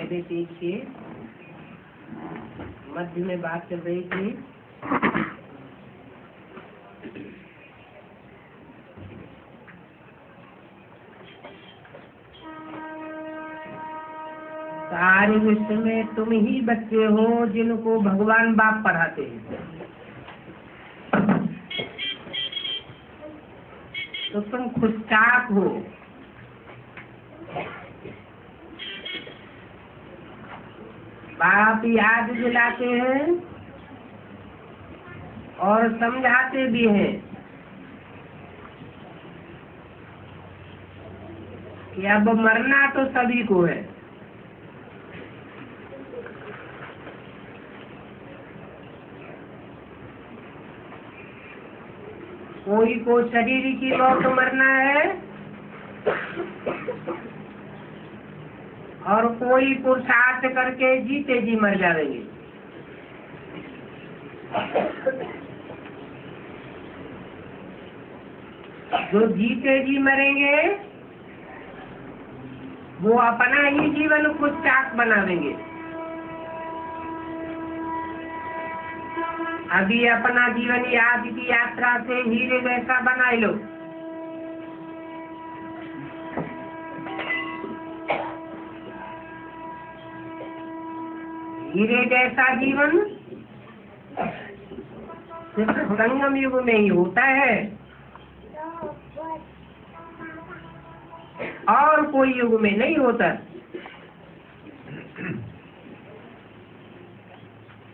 पहले पेज के मध्य में बात चल रही थी। सारे विश्व में तुम ही बच्चे हो जिनको भगवान बाप पढ़ाते हैं, तो तुम खुशचाक हो। बाप याद दिलाते हैं और समझाते भी हैं कि अब मरना तो सभी को है। कोई को शरीर की मौत मरना है और कोई पुरुषार्थ करके जीते जी मर जाएंगे। जो जीते जी मरेंगे वो अपना ही जीवन खुशचाक बनावेंगे। अभी अपना जीवन याद की यात्रा से हीरे जैसा बनाए लो। हीरे जैसा जीवन सिर्फ संगम युग में ही होता है और कोई युग में नहीं होता।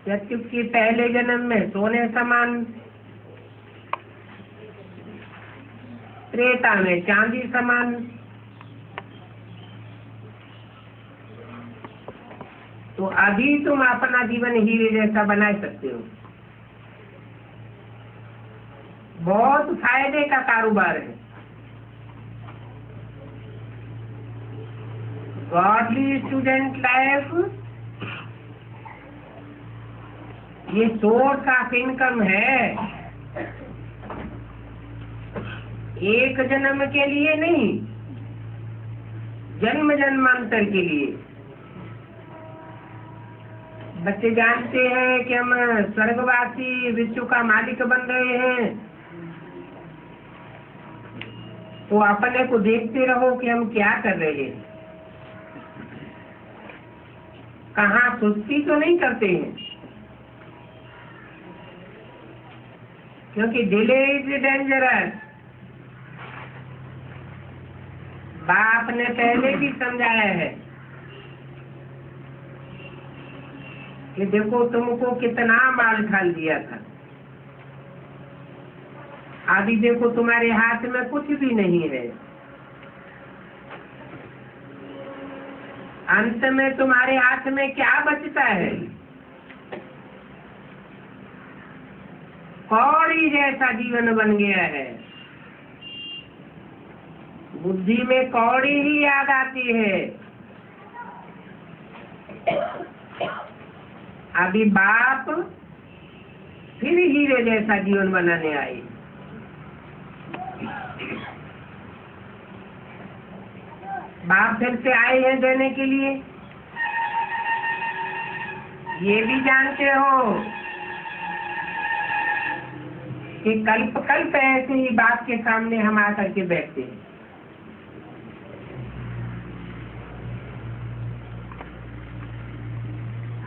सतयुग के पहले जन्म में सोने समान, त्रेता में चांदी समान, तो अभी तुम अपना जीवन हीरे जैसा बना सकते हो। बहुत फायदे का कारोबार है। गॉडली स्टूडेंट लाइफ ये सोर्स ऑफ इनकम है, एक जन्म के लिए नहीं, जन्म जन्मांतर के लिए। बच्चे जानते हैं कि हम स्वर्गवासी विश्व का मालिक बन रहे हैं, तो अपने को देखते रहो कि हम क्या कर रहे हैं। कहाँ सुस्ती तो नहीं करते हैं, क्योंकि डिले इज डेंजरस। बाप ने पहले भी समझाया है कि देखो तुमको कितना माल ठाल दिया था, अभी देखो तुम्हारे हाथ में कुछ भी नहीं है। अंत में तुम्हारे हाथ में क्या बचता है? कौड़ी जैसा जीवन बन गया है। बुद्धि में कौड़ी ही याद आती है। अभी बाप फिर हीरे जैसा जीवन बनाने आई। बाप फिर से आए हैं देने के लिए। ये भी जानते हो कि कल्प कल्प ऐसे ही बाप के सामने हम आकर के बैठते हैं।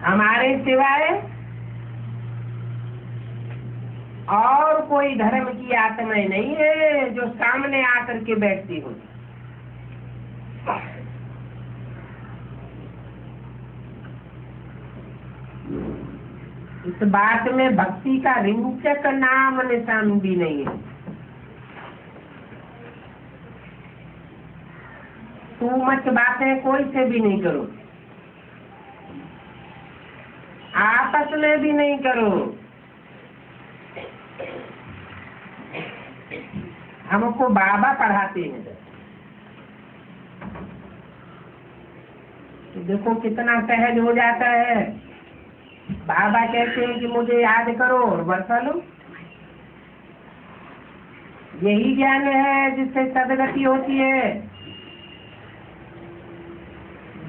हमारे सिवाय और कोई धर्म की आत्माएं नहीं है जो सामने आकर के बैठती हो। इस बात में भक्ति का रिंचक नाम निशान भी नहीं है। तू मत बातें कोई से भी नहीं करो, आपस में भी नहीं करो। हमको बाबा पढ़ाते हैं। तो देखो कितना सहज हो जाता है। बाबा कहते हैं कि मुझे याद करो और बरसा लो। यही ज्ञान है जिससे सदगति होती है।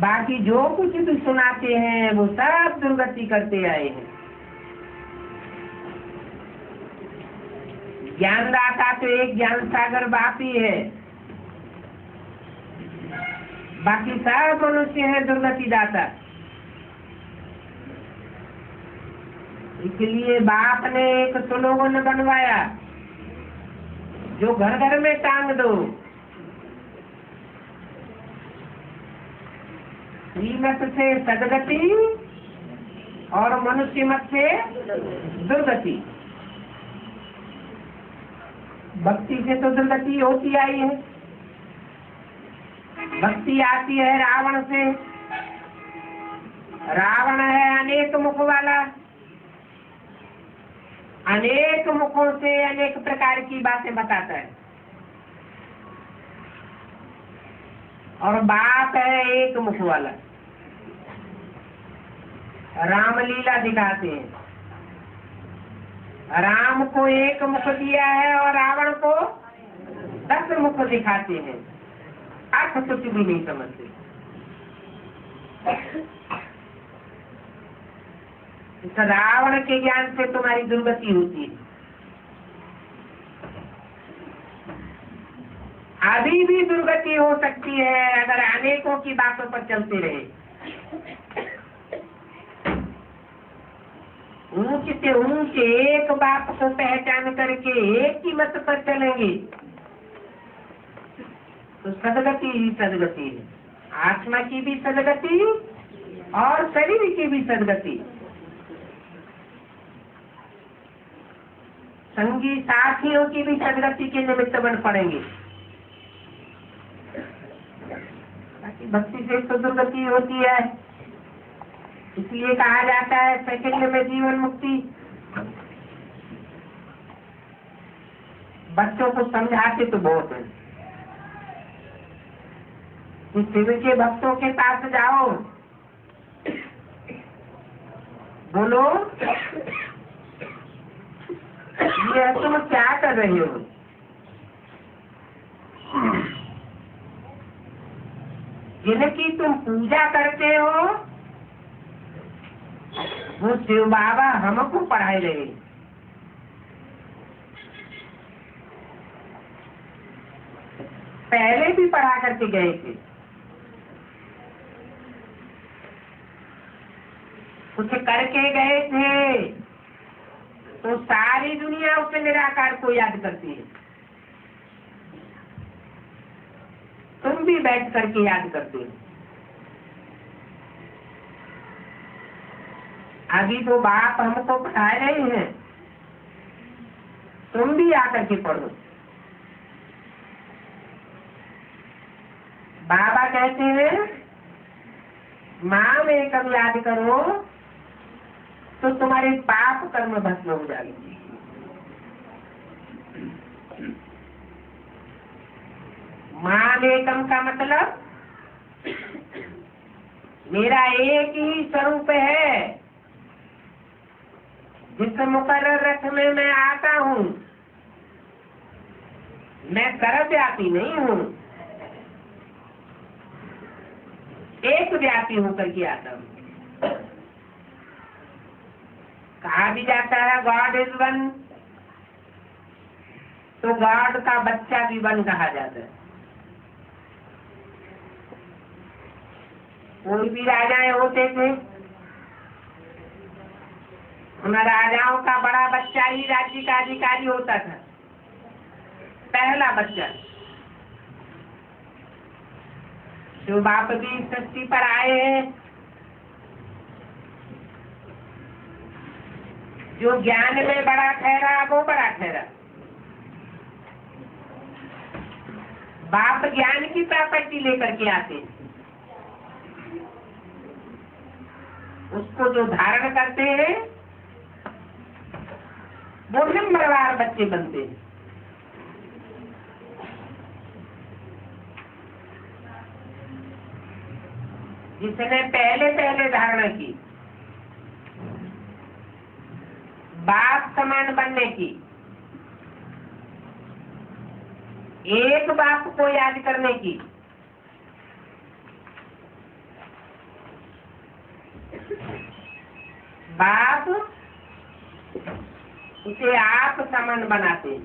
बाकी जो कुछ भी सुनाते हैं वो सब दुर्गति करते आए हैं। ज्ञानदाता तो एक ज्ञान सागर बाप ही है, बाकी सब मनुष्य है दुर्गति दाता। इसलिए बाप ने एक स्लोगन बनवाया, जो घर घर में टांग दो, श्रीमत से सदगति और मनुष्य मत से दुर्गति। भक्ति से तो दुर्गति होती आई है। भक्ति आती है रावण से। रावण है अनेक मुख वाला, अनेक मुखों से अनेक प्रकार की बातें बताता है, और बाप है एक मुख वाला, रामलीला दिखाते हैं। राम को एक मुख दिया है और रावण को 10 मुख दिखाते हैं। अर्थ कुछ भी नहीं समझते। इस रावण के ज्ञान से तुम्हारी दुर्गति होती है। अभी भी दुर्गति हो सकती है अगर अनेकों की बातों पर चलते रहे। ऊंच से ऊंच एक बात को पहचान करके एक की मत पर चलेंगे तो सदगति ही सदगति है। आत्मा की भी सदगति और शरीर की भी सदगति। संगी साथियों की भी सदगति के निमित्त बन पड़ेंगे। बाकी भक्ति से तो दुर्गति होती है, इसलिए कहा जाता है सेकंड में जीवन मुक्ति। बच्चों को समझाते तो बहुत है कि शिव के भक्तों के पास जाओ, बोलो ये तुम क्या कर रहे हो। जिनकी तुम पूजा करते हो वो शिव बाबा हमको पढ़ाए रहे। पहले भी पढ़ा करके गए थे, कुछ करके गए थे तो सारी दुनिया उस निराकार को याद करती है। तुम भी बैठ करके याद करते हो। अभी तो बाप हमको पढ़ा रहे हैं, तुम भी आकर के पढ़ो। बाबा कहते हैं माँ में कब याद करो तो तुम्हारे पाप कर्म भस्म हो जाएंगे। मामेकम का मतलब मेरा एक ही स्वरूप है, जिस मुकर्रर रथ में मैं आता हूँ। मैं सर्वव्यापी नहीं हूँ, एक व्यापी होकर के आता हूँ। कहा भी जाता है गॉड इज वन, तो गॉड का बच्चा भी वन कहा जाता है। कोई भी राजाएं होते थे, उन राजाओं का बड़ा बच्चा ही राज्य का अधिकारी होता था, पहला बच्चा। जो बाप भी सृष्टि पर आए हैं, जो ज्ञान में बड़ा ठहरा वो बड़ा ठहरा। बाप ज्ञान की प्रॉपर्टी लेकर के आते हैं, उसको जो धारण करते हैं वो नंबरवार बच्चे बनते हैं। जिसने पहले पहले धारणा की बाप समान बनने की, एक बाप को याद करने की, बाप उसे आप समान बनाते हैं।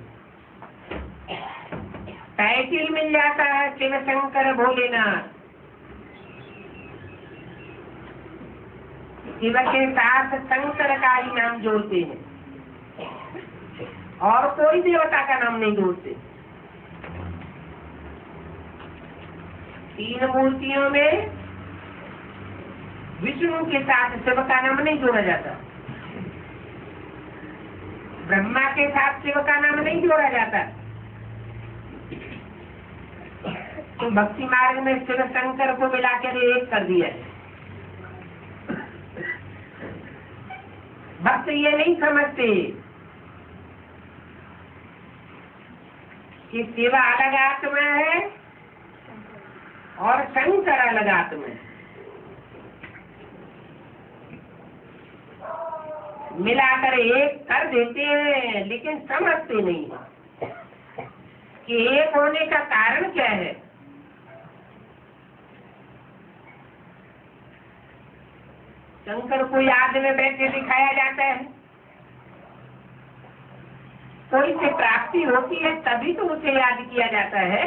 टाइटिल मिल जाता है शिव शंकर भोलेनाथ। शिव के साथ शंकर का ही नाम जोड़ते हैं और कोई देवता का नाम नहीं जोड़ते। 3 मूर्तियों में विष्णु के साथ शिव का नाम नहीं जोड़ा जाता, ब्रह्मा के साथ शिव का नाम नहीं जोड़ा जाता। तो भक्ति मार्ग में शिव शंकर को मिलाकर एक कर दिया है। भक्त ये नहीं समझते कि शिव अलग आत्मा है और शंकर अलग आत्मा है। मिलाकर एक कर देते हैं, लेकिन समझते नहीं कि एक होने का कारण क्या है। शंकर को याद में बैठे दिखाया जाता है, कोई से प्राप्ति होती है तभी तो उसे याद किया जाता है।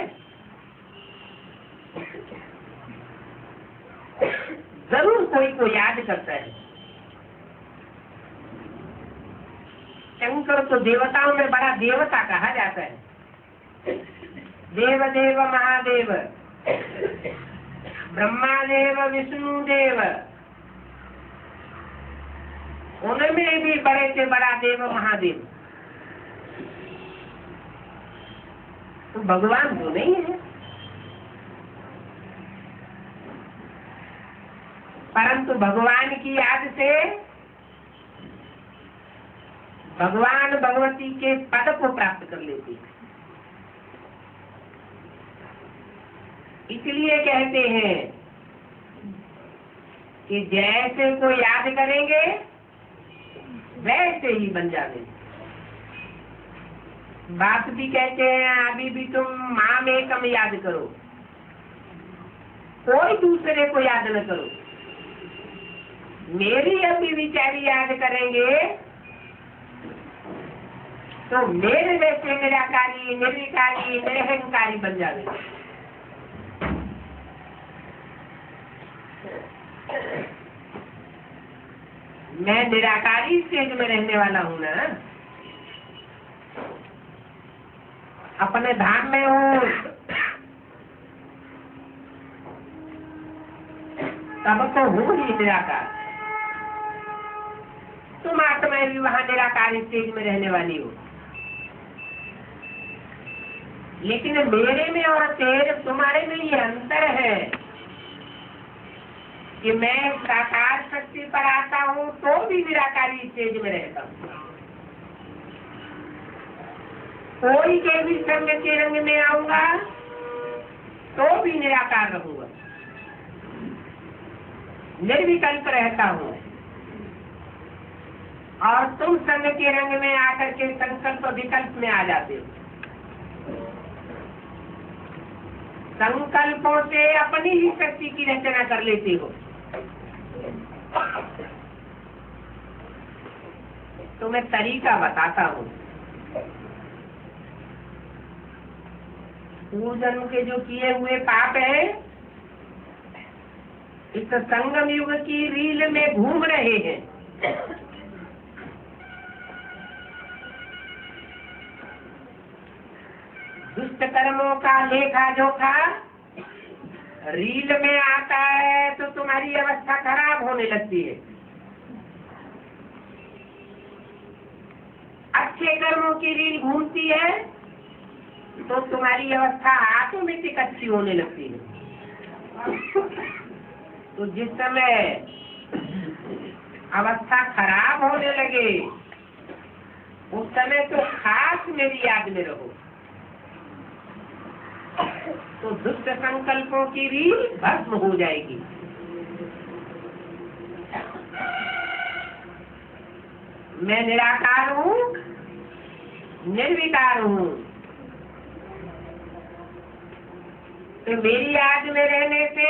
जरूर कोई को याद करता है। शंकर को देवताओं में बड़ा देवता कहा जाता है। देव देव महादेव, ब्रह्मा देव, विष्णु देव, उनमें भी बड़े से बड़ा देव महादेव। तो भगवान तो नहीं है, परंतु भगवान की याद से भगवान भगवती के पद को प्राप्त कर लेती है। इसलिए कहते हैं कि जैसे को याद करेंगे वैसे ही बन जाएंगे। बात भी कहते हैं अभी भी तुम माँ में कम याद करो, कोई दूसरे को याद न करो। मेरी अभी विचारी याद करेंगे तो मेरे जैसे निराकारी, निर्विकारी, निरहंकारी बन जाएंगे। मैं निराकारी स्टेज में रहने वाला हूँ ना, अपने धाम में हूँ, तब तो हूँ ही निराकार। तुम आत्मा भी वहाँ निराकारी स्टेज में रहने वाली हो, लेकिन मेरे में और तेरे तुम्हारे में ये अंतर है कि मैं साकार शक्ति पर आता हूँ तो भी निराकारी स्टेज में रहता हूँ। कोई के भी संग के रंग में आऊंगा तो भी निराकार रहूंगा, निर्विकल्प रहता हूँ। और तुम संग के रंग में आकर के संकल्प विकल्प में आ जाते हो। संकल्पों से अपनी ही शक्ति की रचना कर लेते हो। तो मैं तरीका बताता हूँ। पूर्वजन्म के जो किए हुए पाप है, इस संगम युग की रील में घूम रहे हैं। दुष्ट कर्मों का लेखा जोखा रील में आता है तो तुम्हारी अवस्था खराब होने लगती है। अच्छे कर्मों की रील घूमती है तो तुम्हारी अवस्था ऑटोमेटिक अच्छी होने लगती है। तो जिस समय अवस्था खराब होने लगे उस समय तो खास मेरी याद में रहो, तो दुष्ट संकल्पों की रील भस्म हो जाएगी। मैं निराकार हूँ, निर्विकार हूँ, तो मेरी याद में रहने से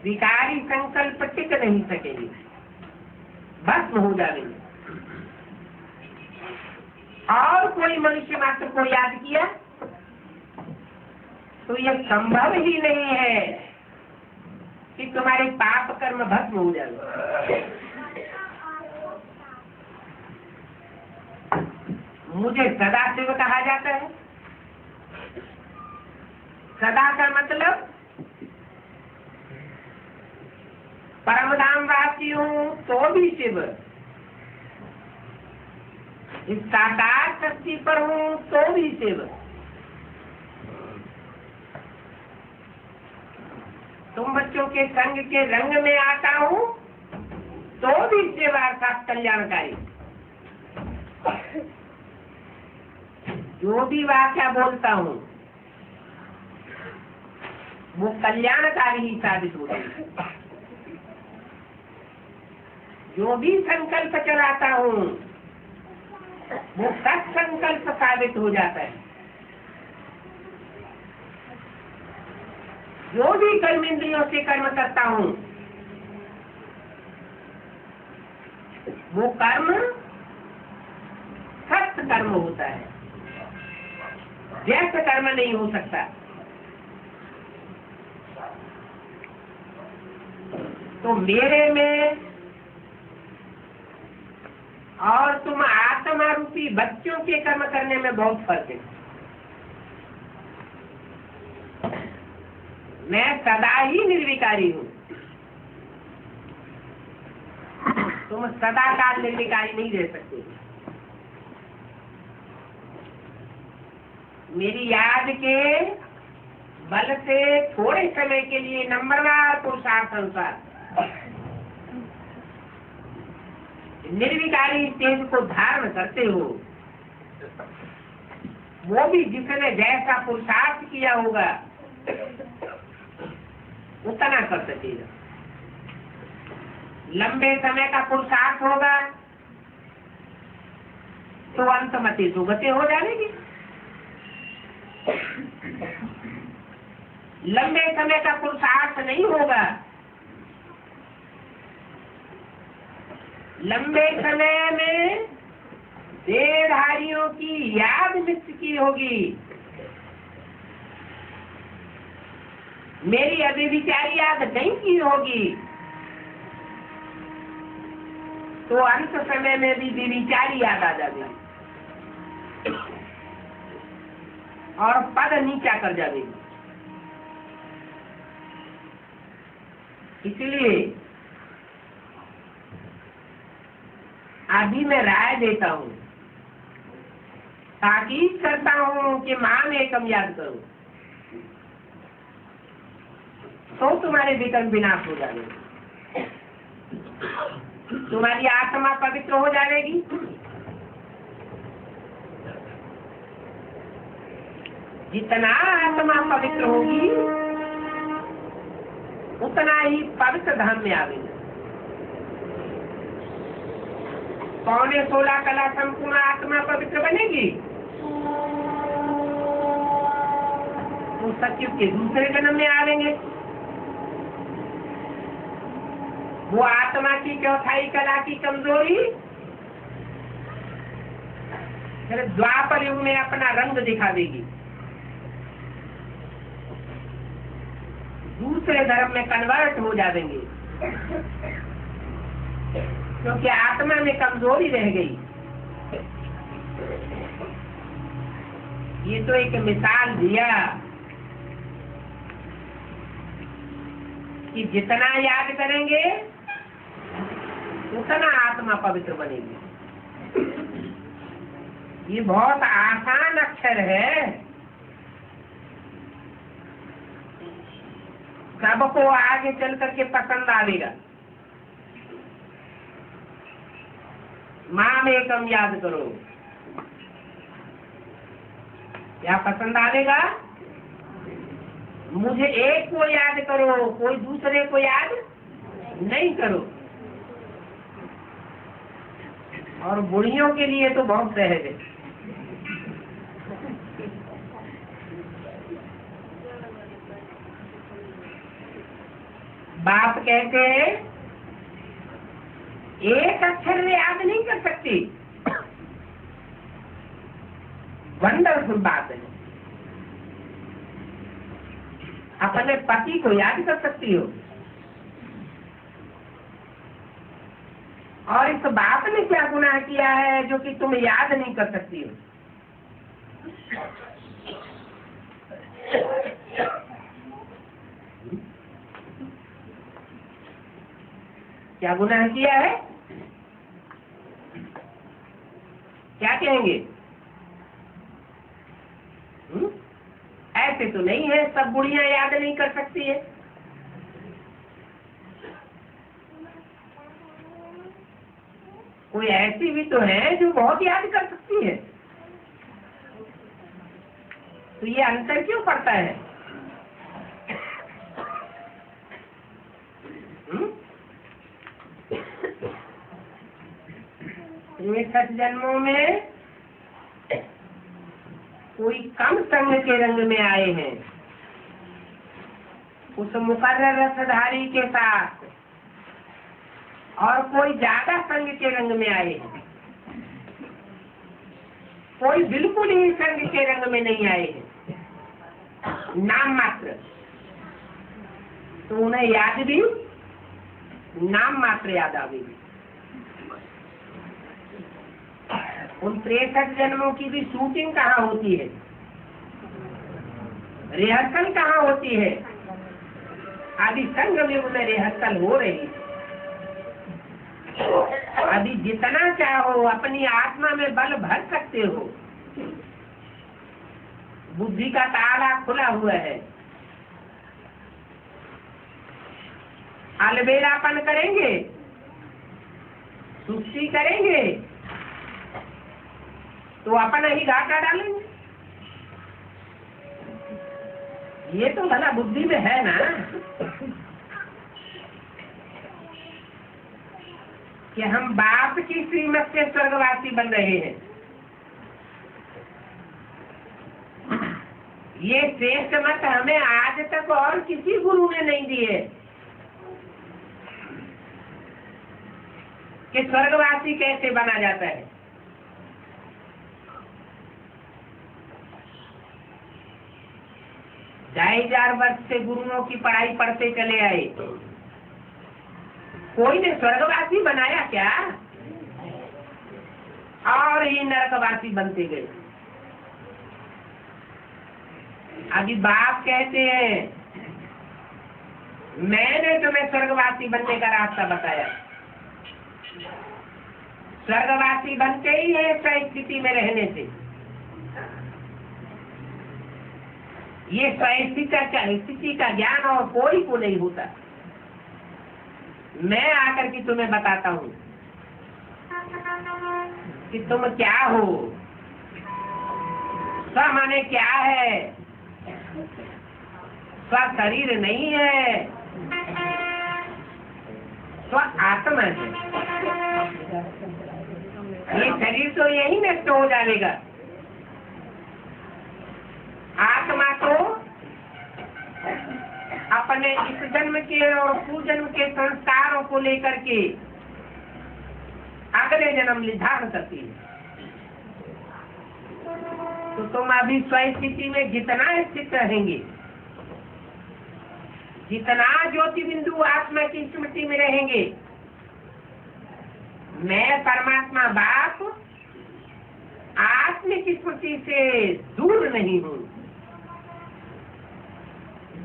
विकारी संकल्प टिक नहीं सकेंगे, भस्म हो जाएंगे। और कोई मनुष्य मात्र को याद किया तो यह संभव ही नहीं है कि तुम्हारे पाप कर्म भस्म हो जाए। मुझे सदाशिव कहा जाता है। सदा का मतलब परमधाम वासी हूँ तो भी शिव, इस साकार शक्ति पर हूँ तो भी शिव। तुम बच्चों के संग के रंग में आता हूँ तो भी शिव अर्थात कल्याणकारी। जो भी वाक्य बोलता हूँ वो कल्याणकारी ही साबित हो जाएगा। जो भी संकल्प चलाता हूँ वो सत्संकल्प साबित हो जाता है। जो भी कर्म इंद्रियों से कर्म करता हूँ वो कर्म सत्य कर्म होता है, व्यर्थ कर्म नहीं हो सकता। तो मेरे में और तुम आत्मा रूपी बच्चों के कर्म करने में बहुत फर्क है। मैं सदा ही निर्विकारी हूँ, तुम सदा काल निर्विकारी नहीं रह सकते। मेरी याद के बल से थोड़े समय के लिए नंबरवार पुरुषार्थ अनुसार निर्विकारी तेज को धारण करते हो, वो भी जिसने जैसा पुरुषार्थ किया होगा उतना कर सकेगा। लंबे समय का पुरुषार्थ होगा तो अंतमति सुगति हो जाएगी। लंबे समय का पुरुषार्थ नहीं होगा, लंबे समय में देहधारियों की याद मित्र की होगी। मेरी अभिविचारी याद नहीं की होगी तो अंत समय में भी विचारी याद आ जाएगी और पद नीचा कर जाएगी। इसलिए अभी मैं राय देता हूँ, ताकीद करता हूँ कि मां एकम याद करो तो तुम्हारे विकल्प विनाश हो जाएंगे, तुम्हारी आत्मा पवित्र हो जाएगी। जितना आत्मा पवित्र होगी उतना ही पवित्र धाम में आवेगी। 16 कला संपूर्ण आत्मा पवित्र बनेगी तो सचिव के दूसरे जन्म में आवेंगे। वो आत्मा की चौथाई कला की कमजोरी फिर द्वापर युग में अपना रंग दिखा देगी, दूसरे धर्म में कन्वर्ट हो जाएंगे क्योंकि आत्मा में कमजोरी रह गई। ये तो एक मिसाल दिया कि जितना याद करेंगे उतना आत्मा पवित्र बनेगी। ये बहुत आसान अक्षर है, सबको आगे चल करके पसंद आवेगा। मां में कम याद करो, क्या पसंद आवेगा? मुझे एक को याद करो, कोई दूसरे को याद नहीं करो। और बुढ़ियों के लिए तो बहुत सहज है। बाप कहते हैं एक अक्षर में याद नहीं कर सकती। वंडरफुल बात है। अपने पति को याद कर सकती हो, और इस बाप ने क्या गुनाह किया है जो कि तुम याद नहीं कर सकती हो? क्या गुनाह किया है? क्या कहेंगे? ऐसे तो नहीं है सब बुढ़ियां याद नहीं कर सकती है। कोई ऐसी भी तो है जो बहुत याद कर सकती है। तो ये अंतर क्यों पड़ता है? ये 6 जन्मों में कोई कम संग के रंग में आए हैं उस मुकर्रर रसधारी के साथ, और कोई ज्यादा संग के रंग में आए हैं, कोई बिल्कुल ही संग के रंग में नहीं आए हैं, नाम मात्र। तो उन्हें याद भी नाम मात्र याद आवेगी। उन 63 जन्मों की भी शूटिंग कहाँ होती है, रिहर्सल कहाँ होती है? अभी संग में उन्हें रिहर्सल हो रही है। अभी जितना चाहो अपनी आत्मा में बल भर सकते हो। बुद्धि का ताला खुला हुआ है। अलबेलापन करेंगे, सुस्ती करेंगे तो अपना ही घाटा डालेंगे। ये तो भला बुद्धि में है ना कि हम बाप की श्रीमत से स्वर्गवासी बन रहे हैं। ये श्रेष्ठ मत हमें आज तक और किसी गुरु ने नहीं दिए कि स्वर्गवासी कैसे बना जाता है। ढाई 4 वर्ष से गुरुओं की पढ़ाई पढ़ते चले आए, कोई ने स्वर्गवासी बनाया क्या? और ही नरकवासी बनते गए। अभी बाप कहते हैं मैंने तुम्हें स्वर्गवासी बनने का रास्ता बताया। स्वर्गवासी बनते ही है स्थिति में रहने से। ये स्थिति का ज्ञान और कोई को नहीं होता। मैं आकर के तुम्हें बताता हूँ कि तुम क्या हो। स्व माने क्या है? स्व शरीर नहीं है, स्व आत्मा है। ये शरीर तो यही नष्ट हो जाएगा। आत्मा तो अपने इस जन्म के और पूर्वजन्म के संस्कारों को लेकर के अगले जन्म निर्धारण करती है। तो तुम अभी स्वस्थिति में जितना स्थित रहेंगे, जितना ज्योति बिंदु आत्मा की स्मृति में रहेंगे, मैं परमात्मा बाप आत्मिक स्मृति से दूर नहीं हूँ।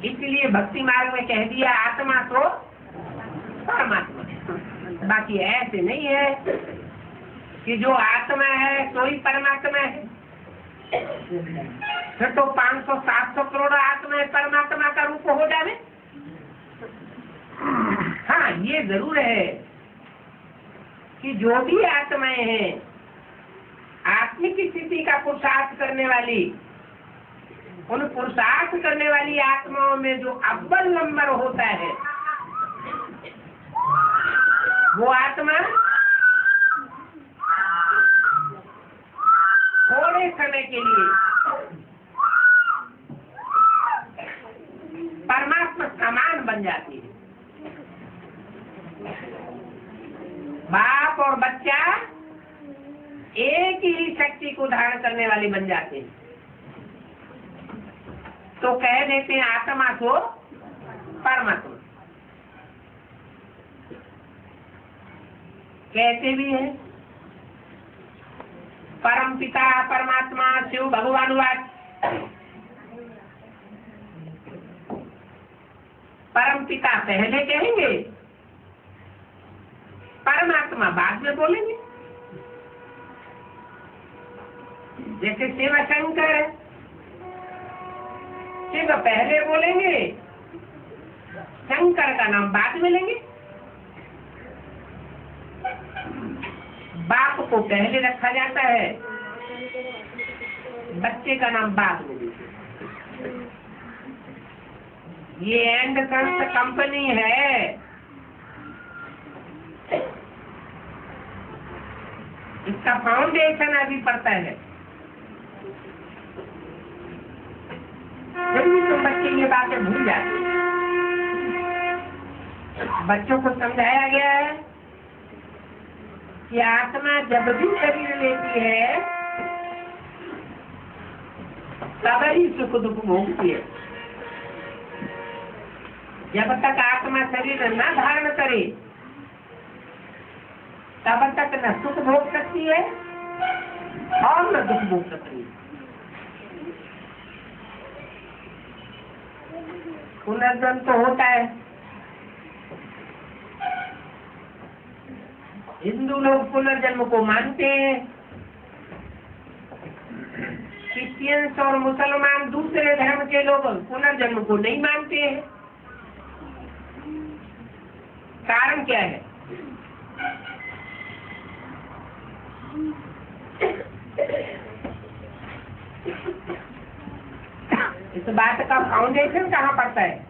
इसलिए भक्ति मार्ग में कह दिया आत्मा तो परमात्मा। बाकी ऐसे नहीं है कि जो आत्मा है तो ही परमात्मा है। फिर तो 500-700 करोड़ आत्मा परमात्मा का रूप हो जाए। हाँ, ये जरूर है कि जो भी आत्माएं हैं आत्मिक स्थिति का पुरुषार्थ करने वाली, उन पुरुषार्थ करने वाली आत्माओं में जो अव्वल नंबर होता है वो आत्मा थोड़े समय के लिए परमात्मा समान बन जाती है। बाप और बच्चा एक ही शक्ति को धारण करने वाले बन जाते हैं। तो कह देते हैं आत्मा को परमात्मा, कहते भी है परम पिता परमात्मा शिव भगवान वाच। परम पिता पहले कहेंगे, परमात्मा बाद में बोलेंगे। जैसे शिव शंकर है, शिव पहले बोलेंगे, शंकर का नाम बाद में लेंगे। बाप को पहले रखा जाता है, बच्चे का नाम बाद में। ये एंडरसन कंपनी है, इसका फाउंडेशन अभी पड़ता है। फिर भी तुम बच्चे ये बातें भूल जाते हैं। बच्चों को समझाया गया है कि आत्मा जब भी शरीर लेती है तब ही सुख दुख भोगती है। जब तक आत्मा शरीर न धारण करे तब तक न सुख भोग सकती है और न दुख भोग सकती है। पुनर्जन्म तो होता है। हिंदू लोग पुनर्जन्म को मानते हैं, क्रिश्चियंस और मुसलमान दूसरे धर्म के लोग पुनर्जन्म को नहीं मानते हैं। कारण क्या है? इस बात का फाउंडेशन कहाँ पड़ता है?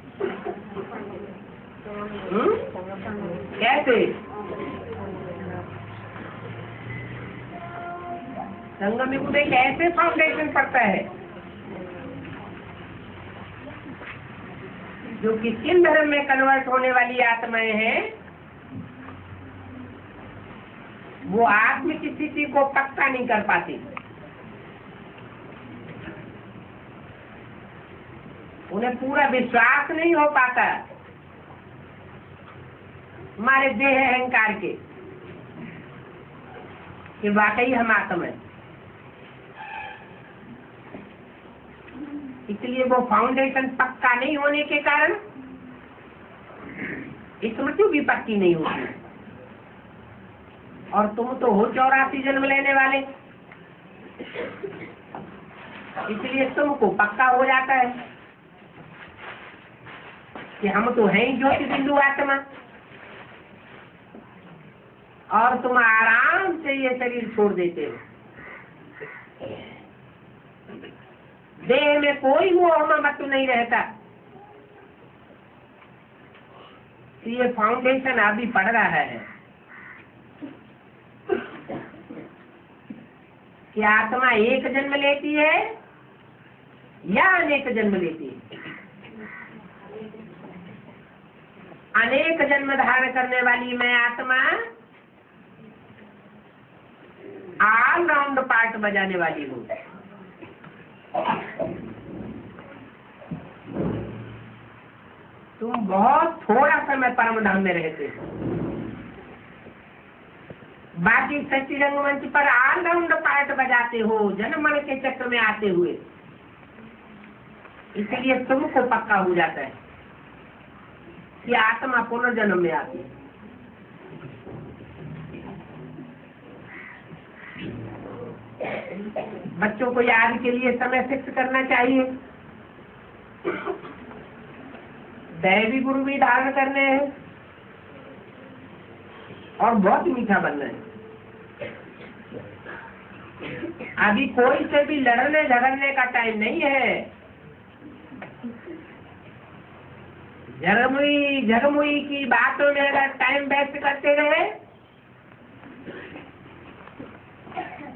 कैसे? संगम युग में कैसे फाउंडेशन पड़ता है? जो क्रिश्चियन धर्म में कन्वर्ट होने वाली आत्माएं हैं, वो आत्म की स्थिति को पक्का नहीं कर पाती। उन्हें पूरा विश्वास नहीं हो पाता हमारे देह अहंकार के कि वाकई हम आत्मा है। इसलिए वो फाउंडेशन पक्का नहीं होने के कारण स्मृति भी पक्की नहीं होती। और तुम तो हो 84 जन्म लेने वाले, इसलिए तुमको पक्का हो जाता है कि हम तो हैं ही ज्योति बिंदु आत्मा, और तुम आराम से ये शरीर छोड़ देते हो। देह में कोई मोह ममत्व नहीं रहता। ये फाउंडेशन अभी पड़ रहा है कि आत्मा एक जन्म लेती है या अनेक जन्म लेती है। अनेक जन्म धारण करने वाली मैं आत्मा ऑल राउंड पार्ट बजाने वाली हूँ। तुम बहुत थोड़ा समय परम धाम में रहते हो, बाकी सच्ची रंगमंच पर ऑल राउंड पार्ट बजाते हो जन्म मरण के चक्र में आते हुए। इसलिए तुमको पक्का हो जाता है कि आत्मा पुनर्जन्म में आती है। बच्चों को याद के लिए समय फिक्स करना चाहिए। दैवी गुरु भी धारण करने हैं और बहुत मीठा बनना है। अभी कोई से भी लड़ने झगड़ने का टाइम नहीं है। झगमुई की बातों में अगर टाइम वेस्ट करते रहे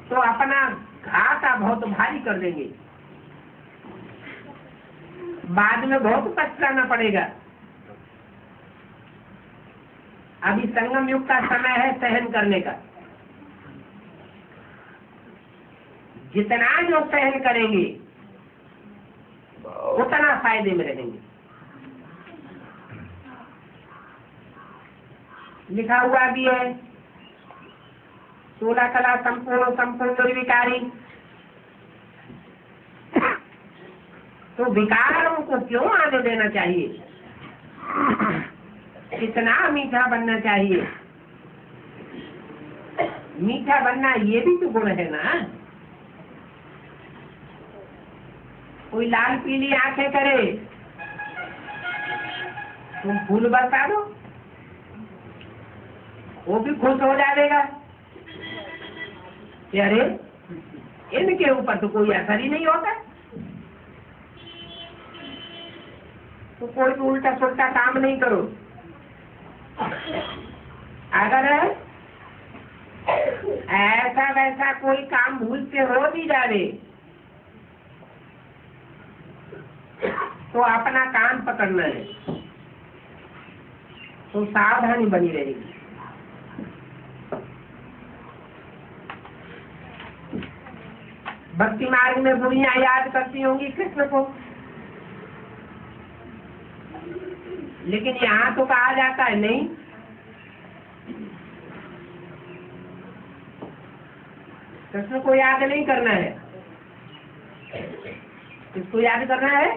तो अपना घाटा बहुत भारी कर देंगे, बाद में बहुत पछताना पड़ेगा। अभी संगम युग का समय है सहन करने का। जितना जो सहन करेंगे उतना फायदे में रहेंगे। लिखा हुआ भी है 16 कला संपूर्ण संपूर्ण निर्विकारी। तो विकारों को क्यों आने देना चाहिए? कितना मीठा बनना चाहिए। मीठा बनना ये भी तो गुण है ना। कोई लाल पीली आंखें करे तुम फूल बरसा दो, वो भी खुश हो जाएगा। अरे इनके ऊपर तो कोई असर ही नहीं होता। तो कोई भी उल्टा सुल्टा काम नहीं करो। अगर ऐसा वैसा कोई काम भूल से हो भी जाए तो अपना कान पकड़ना है, तो सावधानी बनी रहेगी। भक्ति मार्ग में बुढ़ियां याद करती होंगी कृष्ण को, लेकिन यहाँ तो कहा जाता है नहीं, कृष्ण को याद नहीं करना है। किसको याद करना है?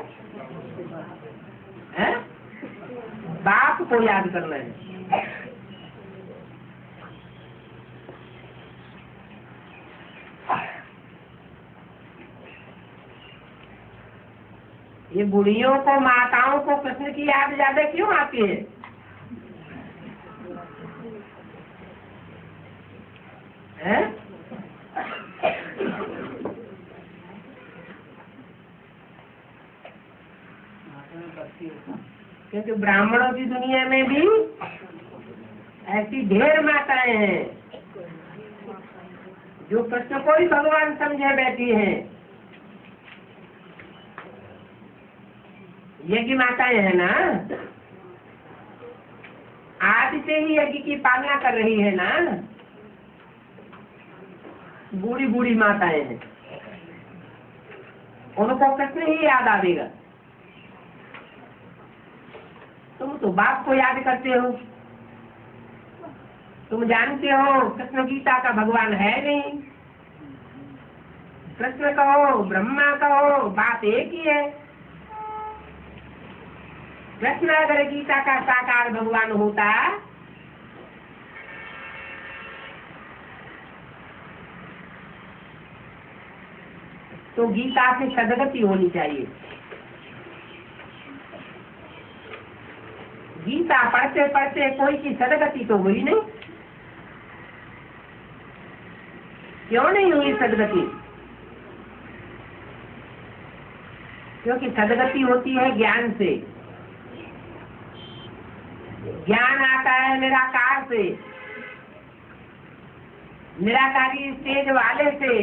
बाप को याद करना है। ये बुढ़ियों को, माताओं को कृष्ण की याद ज्यादा क्यों आती है? क्योंकि ब्राह्मणों की दुनिया में भी ऐसी ढेर माताएं हैं जो कृष्ण को ही भगवान समझे बैठी हैं। यज्ञ माताएं हैं ना, आदि से ही यज्ञ की पालना कर रही है ना। बूढ़ी बूढ़ी माताएं हैं, उनको कृष्ण ही याद आवेगा। तुम तो बाप को याद करते हो। तुम जानते हो कृष्ण गीता का भगवान है नहीं। कृष्ण कहो ब्रह्मा कहो बात एक ही है। कृष्ण अगर गीता का साकार भगवान होता तो गीता से सदगति होनी चाहिए। गीता पढ़ते पढ़ते कोई की सदगति तो हुई नहीं। क्यों नहीं हुई सदगति? क्योंकि सदगति होती है ज्ञान से। ज्ञान आता है निराकार से, निराकारी स्टेज वाले से,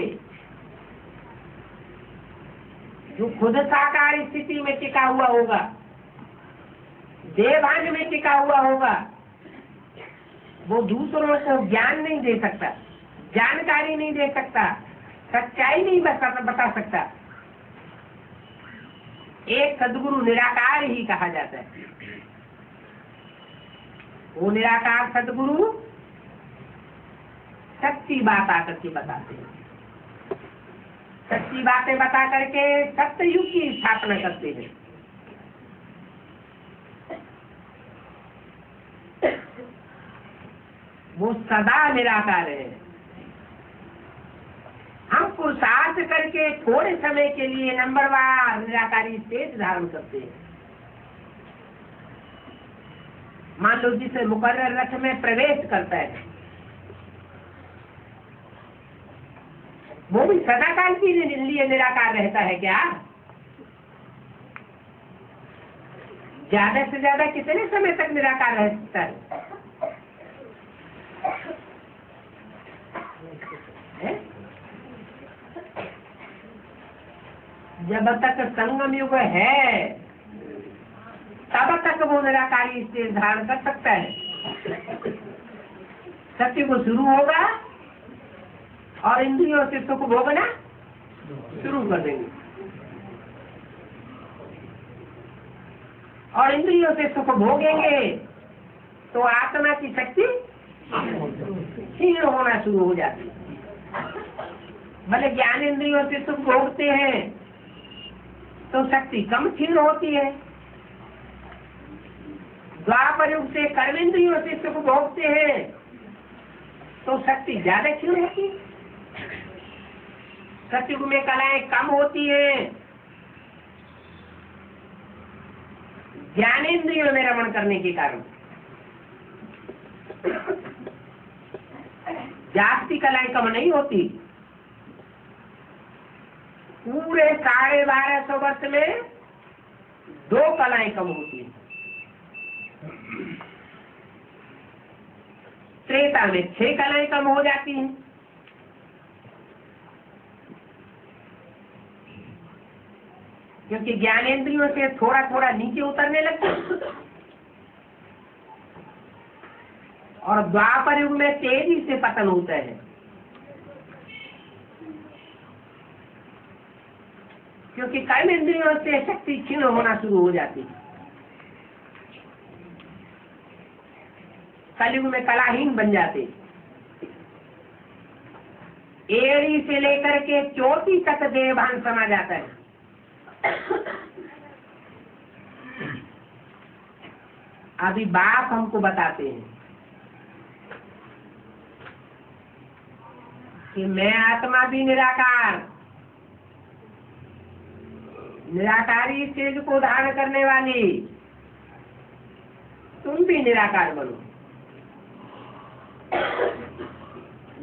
जो खुद साकार स्थिति में टिका हुआ होगा, देवान में टिका हुआ होगा। वो दूसरों को ज्ञान नहीं दे सकता, जानकारी नहीं दे सकता, सच्चाई नहीं बता सकता। एक सद्गुरु निराकार ही कहा जाता है। वो निराकार सद्गुरु सच्ची बात आकर के बताते हैं। सच्ची बातें बता करके सत्य युग की स्थापना करते हैं। वो सदा निराकार है। हम पुरुषार्थ करके थोड़े समय के लिए नंबरवार निराकारी स्टेज धारण करते हैं। मान लो जिसे मुकर्रर रथ में प्रवेश करता है, वो भी सदाकाल के लिए निराकार रहता है क्या? ज्यादा से ज्यादा कितने समय तक निराकार रह सकता है? जब तक संगम युग है तब तक वो निराकारी स्टेज धारण कर सकता है। सत्य को शुरू होगा और इंद्रियों से सुख भोगना शुरू कर देंगे, और इंद्रियों से सुख भोगेंगे तो आत्मा की शक्ति क्षीण होना शुरू हो जाती है। भले ज्ञान इंद्रियों से सुख भोगते हैं तो शक्ति कम क्षीण होती है, द्वापर युग से कर्म इंद्रियों से सुख भोगते हैं तो शक्ति ज्यादा क्षीण होती है। सतयुग में कलाएं कम होती हैं, ज्ञानेंद्रियों में रमण करने के कारण। जागती कलाएं कम नहीं होती। पूरे 1250 वर्ष में 2 कलाएं कम होती हैं। त्रेता में 6 कलाएं कम हो जाती हैं। क्योंकि ज्ञानेंद्रियों से थोड़ा थोड़ा नीचे उतरने लगते हैं। और द्वापर युग में तेजी से पतन होता है, क्योंकि कर्म इंद्रियों से शक्ति क्षीण होना शुरू हो जाती है। कलयुग में कलाहीन बन जाते, एड़ी से लेकर के चोटी तक देहभान समा जाता है। अभी बाप हमको बताते हैं कि मैं आत्मा भी निराकार, निराकारी स्टेज को धारण करने वाली तुम भी निराकार बनो।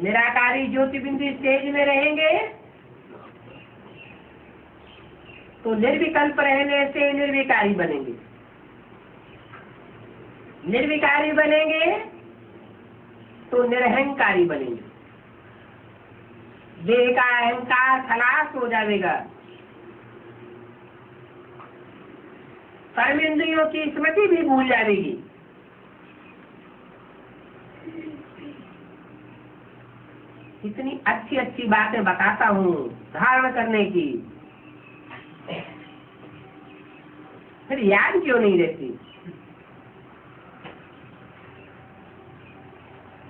निराकारी ज्योति बिंदु स्टेज में रहेंगे तो निर्विकल्प रहने से निर्विकारी बनेंगे, निर्विकारी बनेंगे तो निरहंकारी बनेंगे। देह का अहंकार खलास हो जाएगा, कर्मेंद्रियों की स्मृति भी भूल जाएगी। इतनी अच्छी अच्छी बातें बताता हूँ धारण करने की, फिर याद क्यों नहीं रहती?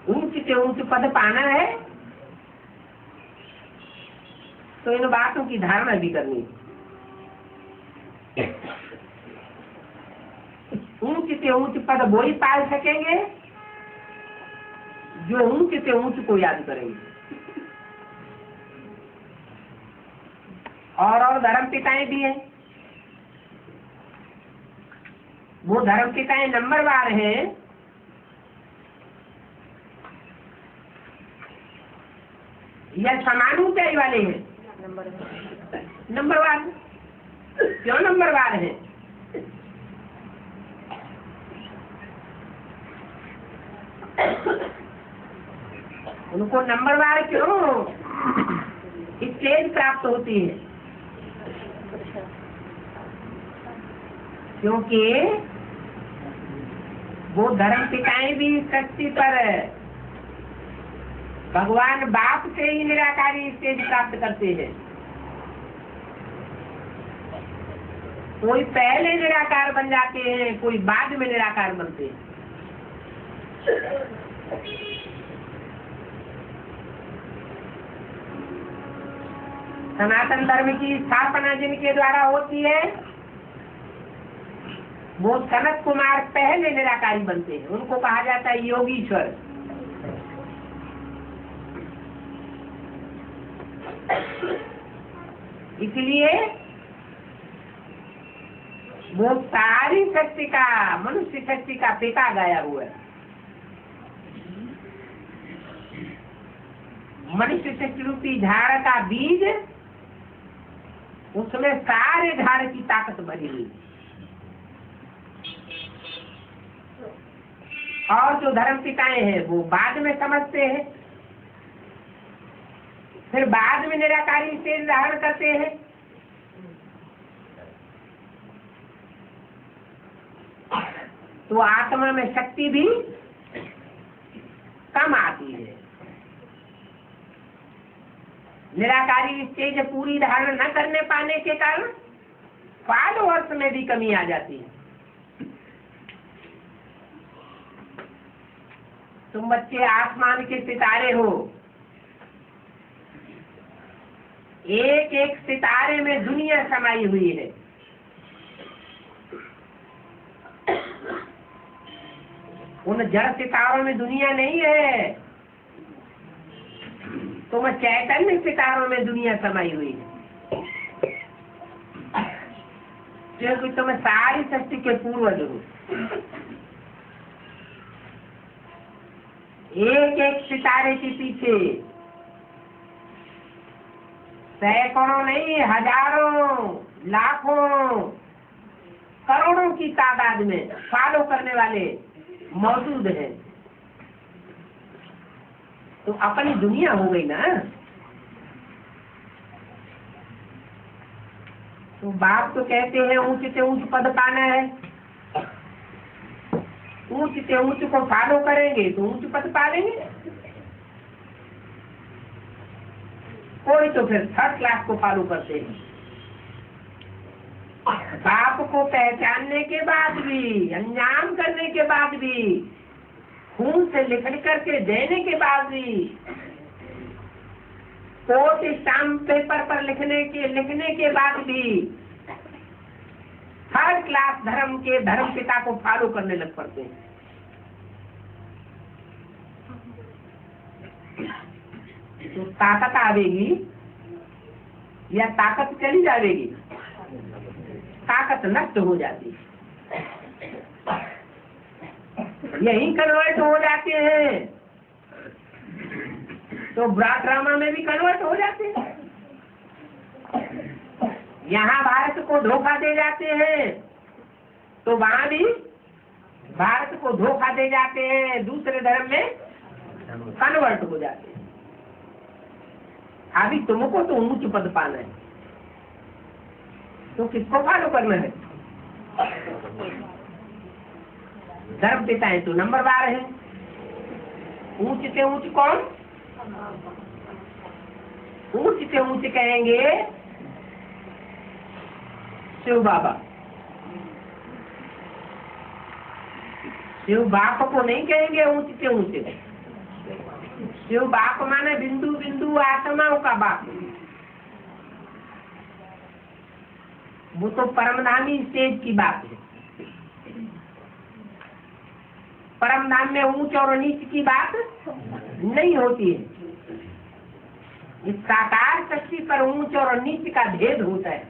ऊंच से ऊंच पद पाना है तो इन बातों की धारणा भी करनी। ऊंच से ऊंच पद वो ही पाल सकेंगे जो ऊंच से ऊंच को याद करेंगे। और धर्म पिताएं भी हैं, वो धर्म पिताएं नंबरवार हैं। या समान ऊंचाई वाले हैं? नंबरवार। क्यों नंबरवार हैं? उनको नंबरवार क्यों स्टेज प्राप्त होती है? क्योंकि वो धर्म पिताएं भी शक्ति पर भगवान बाप से ही निराकारी स्टेज प्राप्त करते हैं। कोई पहले निराकार बन जाते हैं, कोई बाद में निराकार बनते हैं। सनातन धर्म की स्थापना जिनके द्वारा होती है वो सनत कुमार पहले निराकारी बनते हैं। उनको कहा जाता है योगीश्वर। इसलिए वो सारी शक्ति का, मनुष्य शक्ति का पिता गाया हुआ है। मनुष्य शक्ति रूपी झाड़ का बीज, उसमें सारे झाड़ की ताकत भरी हुई। और जो धर्म पिताएं हैं वो बाद में समझते हैं, फिर बाद में निराकारी स्टेज धारण करते हैं। तो आत्मा में शक्ति भी कम आती है। निराकारी स्टेज पूरी धारण न करने पाने के कारण फॉलोअर्स में भी कमी आ जाती है। तुम बच्चे आसमान के सितारे हो, एक एक सितारे में दुनिया समाई हुई है। उन जड़ सितारों में दुनिया नहीं है, तुम चैतन्य सितारों में दुनिया समाई हुई है। क्योंकि तुम सारी सृष्टि के पूर्वज हो। एक एक सितारे के पीछे सैकड़ों नहीं, हजारों, लाखों, करोड़ों की तादाद में फॉलो करने वाले मौजूद हैं। तो अपनी दुनिया हो गई ना। तो बाप तो कहते हैं ऊंच से ऊंच पद पाना है, ऊंच से ऊंच को फॉलो करेंगे तो ऊंच पद पा लेंगे। कोई तो फिर थर्ड क्लास को फॉलो करते हैं। बाप को पहचानने के बाद भी, अंजाम करने के बाद भी, खून से लिख करके देने के बाद भी, कोर्ट स्टाम्प पेपर पर लिखने के बाद भी थर्ड क्लास धर्म के धर्म पिता को फॉलो करने लग पड़ते हैं। तो ताकत आवेगी या ताकत चली जाएगी? ताकत नष्ट हो जाती है। यही कन्वर्ट हो जाते हैं तो ब्रॉड ड्रामा में भी कन्वर्ट हो जाते हैं। यहाँ भारत को धोखा दे जाते हैं तो वहाँ भी भारत को धोखा दे जाते हैं, दूसरे धर्म में कन्वर्ट हो जाते हैं। अभी तुमको तो ऊंच पद पाना है, तो किसको फॉलो करना है? धर्म पिता है तो नंबर 12 है। ऊंच से ऊंच कौन? ऊंच से ऊंच कहेंगे शिव बाबा। शिव बाप को नहीं कहेंगे ऊंच से ऊंचे। शिव बाप माने बिंदु बिंदु आत्माओं का बाप। वो तो परमधामी स्टेज की बात है। परमधाम में ऊंच और नीच की बात नहीं होती है। इस साकार शक्ति पर ऊंच और नीच का भेद होता है।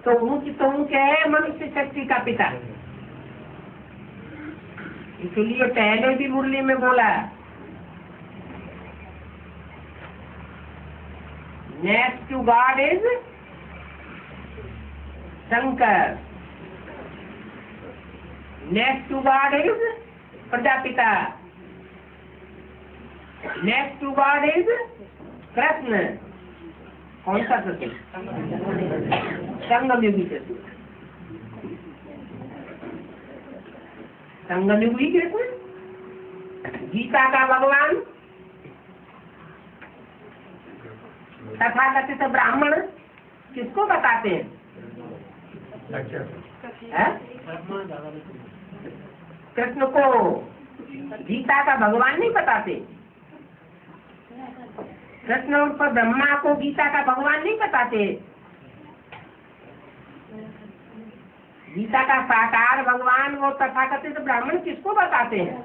तो ऊंच है मनुष्य शक्ति का पिता। इसलिए पहले भी मुरली में बोला, next to God is Shankar, next to God is Prajapita, next to God is Krishna. कौन सा कृष्ण? संगमयुगी कृष्ण। संगमयुगी कृष्ण, गीता का भगवान, तथाकथित ब्राह्मण किसको बताते हैं? कृष्ण को गीता का भगवान नहीं बताते। कृष्ण उर्फ ब्रह्मा को गीता का भगवान नहीं बताते। गीता का साकार भगवान वो तथाकथित ब्राह्मण किसको बताते हैं?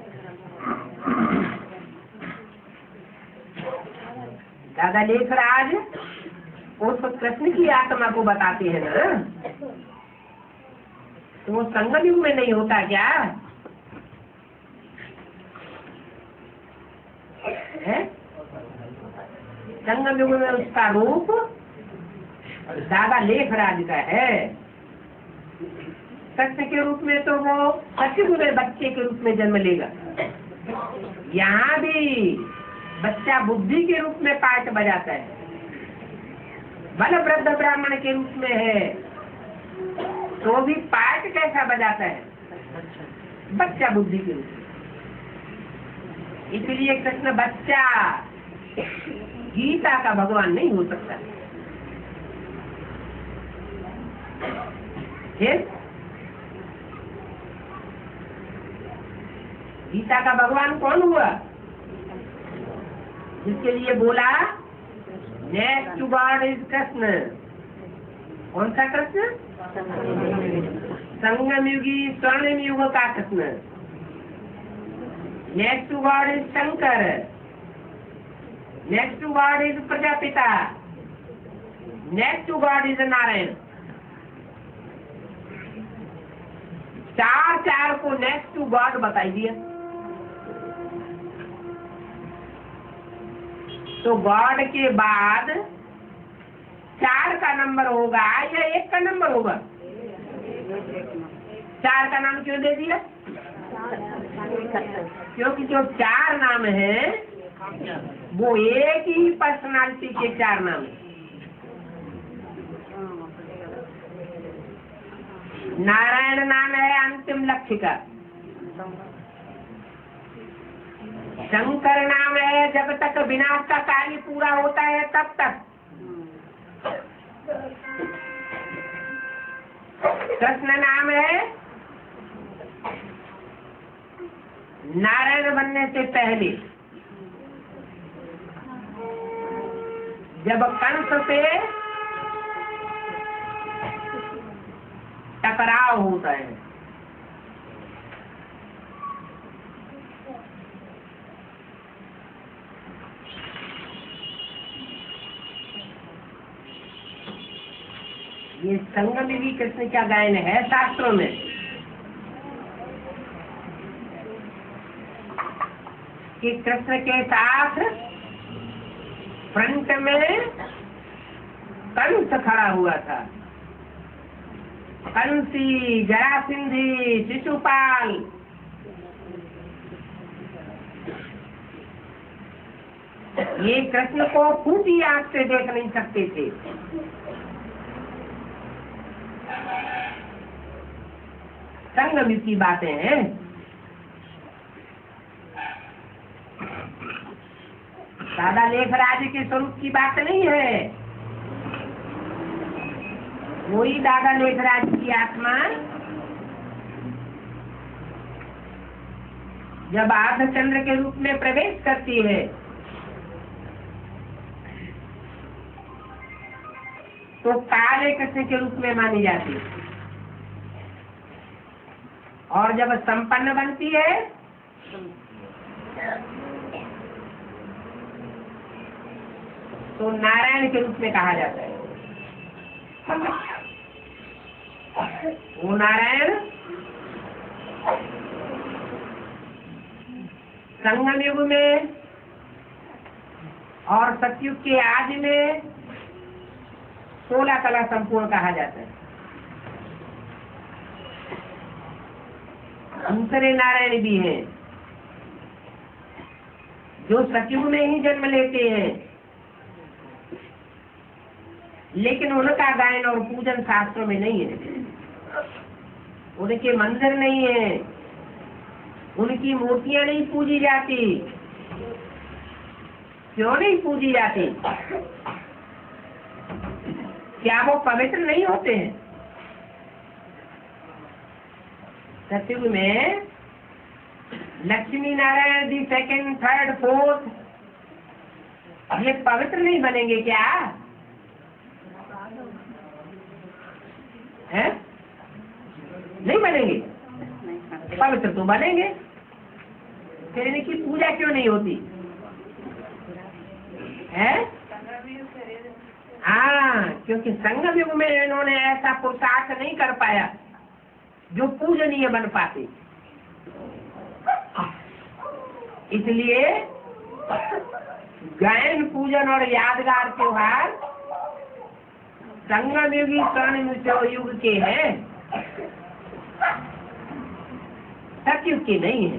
दादा लेखराज उस कृष्ण की आत्मा को बताते हैं ना। तो वो संगम युग में नहीं होता क्या है? संगम युग में उसका रूप दादा लेखराज का है। कृष्ण के रूप में तो वो सचिव में बच्चे के रूप में जन्म लेगा। यहाँ भी बच्चा बुद्धि के रूप में पाठ बजाता है, बल वृद्ध ब्राह्मण के रूप में है तो भी पाठ कैसा बजाता है? बच्चा बुद्धि के रूप में। इसलिए कृष्ण बच्चा गीता का भगवान नहीं हो सकता। फिर गीता का भगवान कौन हुआ? जिसके लिए बोला next to God is Krishna. कौन सा कृष्ण? संगम युगी स्वर्णिम युग का Krishna. Next to God is Shankar. Next to God is Prajapita. Next to God is Narayan. चार को नेक्स्ट टू गॉड बताई दिया। तो गॉड के बाद 4 का नंबर होगा या 1 का नंबर होगा? 4 का नाम क्यों दे दिया? क्योंकि जो 4 नाम है वो एक ही पर्सनालिटी के 4 नाम है। नारायण नाम है अंतिम लक्ष्य का। शंकर नाम है जब तक विनाश का कार्य पूरा होता है तब तक। कृष्ण नाम है नारायण बनने से पहले, जब कंस से टकराव होता है। ये संगम युगी कृष्ण का गायन है शास्त्रों में। कि कृष्ण के साथ फ्रंट में कंस खड़ा हुआ था। कंसी, जरासिंधी, शिशुपाल, ये कृष्ण को फूटी आंख से देख नहीं सकते थे। संगम युग की बातें हैं। दादा लेखराज के स्वरूप की बात नहीं है। वही दादा लेखराज की आत्मा जब अर्धचंद्र के रूप में प्रवेश करती है तो काले कृष्ण के रूप में मानी जाती है, और जब संपन्न बनती है तो नारायण के रूप में कहा जाता है। वो नारायण संगम युग में और सतयुग के आदि में 16 कला संपूर्ण कहा जाता है। दूसरे नारायण भी हैं जो सतयुग में ही जन्म लेते हैं, लेकिन उनका गायन और पूजन शास्त्रों में नहीं है। उनके मंदिर नहीं है, उनकी मूर्तियां नहीं पूजी जाती। क्यों नहीं पूजी जाती? क्या वो पवित्र नहीं होते हैं? सतयुग में Lakshmi Narayan ji 2nd, 3rd, 4th ये पवित्र नहीं बनेंगे क्या? हैं? नहीं बनेंगे? पवित्र तो बनेंगे। फिर इनकी पूजा क्यों नहीं होती है? हाँ, क्योंकि संगम युग में इन्होंने ऐसा पुरुषार्थ नहीं कर पाया जो पूजनीय बन पाते। इसलिए गायन, पूजन और यादगार त्योहार संगम युगी स्वर्ण युग के हैं, सतयुग के नहीं है।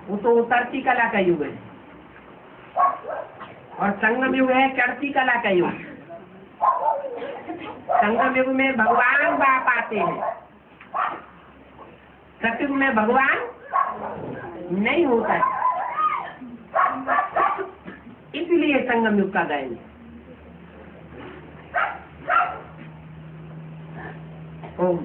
वो तो उतरती कला का युग है और संगम युग है चढ़ती कला का युग। संगम युग में भगवान बाप आते हैं सतयुग में भगवान नहीं होता है, इसलिए संगम युग का गायन। ओम